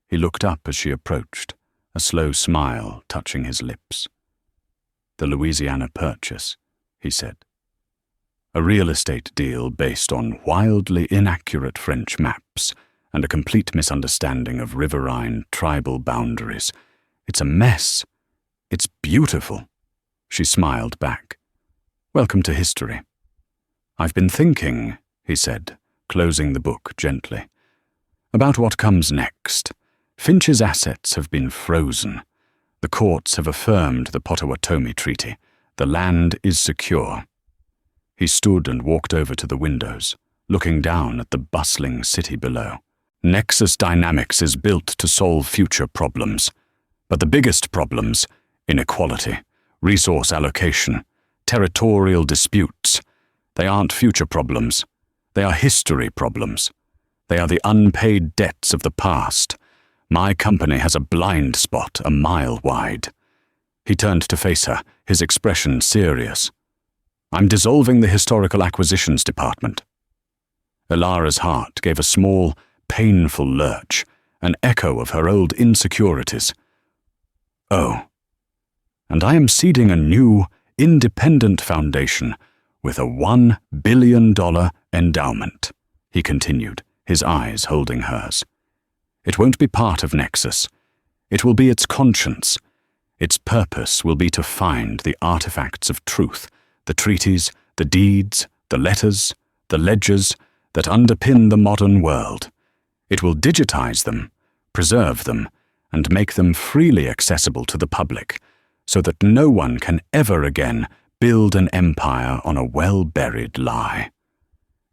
He looked up as she approached, a slow smile touching his lips. "The Louisiana Purchase," he said. "A real estate deal based on wildly inaccurate French maps and a complete misunderstanding of riverine tribal boundaries. It's a mess. It's beautiful." She smiled back. "Welcome to history." "I've been thinking," he said, closing the book gently, "about what comes next. Finch's assets have been frozen. The courts have affirmed the Potawatomi Treaty. The land is secure." He stood and walked over to the windows, looking down at the bustling city below. "Nexus Dynamics is built to solve future problems. But the biggest problems, inequality, resource allocation, territorial disputes, they aren't future problems. They are history problems. They are the unpaid debts of the past. My company has a blind spot a mile wide." He turned to face her, his expression serious. "I'm dissolving the Historical Acquisitions Department." Elara's heart gave a small, painful lurch, an echo of her old insecurities. "Oh. And I am seeding a new, independent foundation with a $1 billion endowment," he continued, his eyes holding hers. "It won't be part of Nexus. It will be its conscience. Its purpose will be to find the artifacts of truth, the treaties, the deeds, the letters, the ledgers that underpin the modern world. It will digitize them, preserve them, and make them freely accessible to the public, so that no one can ever again build an empire on a well-buried lie.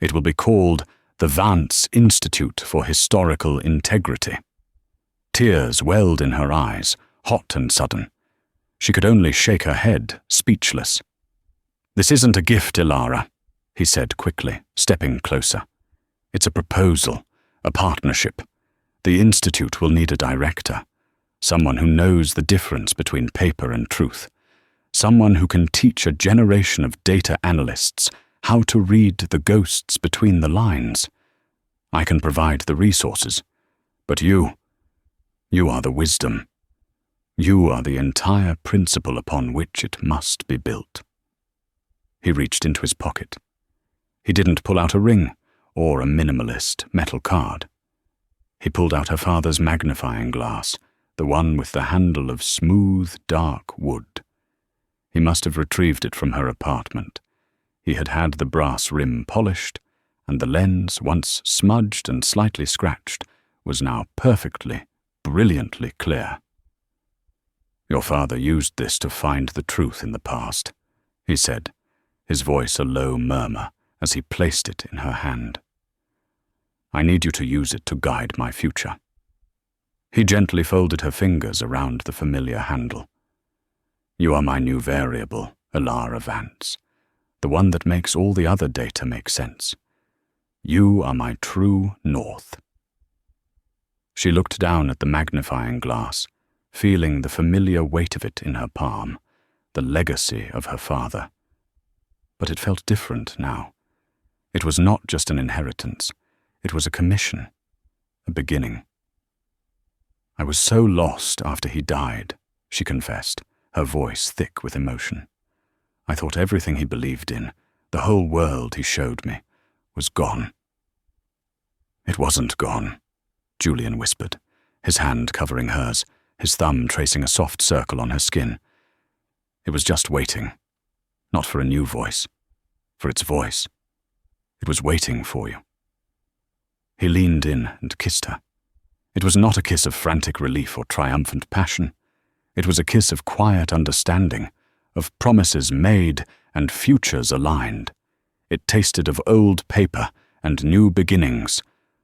It will be called the Vance Institute for Historical Integrity." Tears welled in her eyes, hot and sudden. She could only shake her head, speechless. "This isn't a gift, Elara," he said quickly, stepping closer. "It's a proposal, a partnership. The Institute will need a director, someone who knows the difference between paper and truth, someone who can teach a generation of data analysts how to read the ghosts between the lines. I can provide the resources, but you are the wisdom. You are the entire principle upon which it must be built." He reached into his pocket. He didn't pull out a ring or a minimalist metal card. He pulled out her father's magnifying glass, the one with the handle of smooth, dark wood. He must have retrieved it from her apartment. He had had the brass rim polished, and the lens, once smudged and slightly scratched, was now perfectly, brilliantly clear. "Your father used this to find the truth in the past," he said, his voice a low murmur as he placed it in her hand. "I need you to use it to guide my future." He gently folded her fingers around the familiar handle. "You are my new variable, Elara Vance, the one that makes all the other data make sense. You are my true north." She looked down at the magnifying glass, feeling the familiar weight of it in her palm, the legacy of her father. But it felt different now. It was not just an inheritance. It was a commission, a beginning. "I was so lost after he died," she confessed, her voice thick with emotion. "I thought everything he believed in, the whole world he showed me, was gone." "It wasn't gone," Julian whispered, his hand covering hers, his thumb tracing a soft circle on her skin. "It was just waiting, not for a new voice, for its voice. It was waiting for you." He leaned in and kissed her. It was not a kiss of frantic relief or triumphant passion. It was a kiss of quiet understanding, of promises made and futures aligned. It tasted of old paper and new beginnings,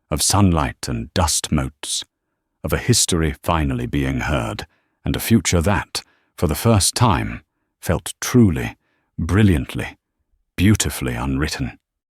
of sunlight and dust motes, of a history finally being heard, and a future that, for the first time, felt truly, brilliantly, beautifully unwritten.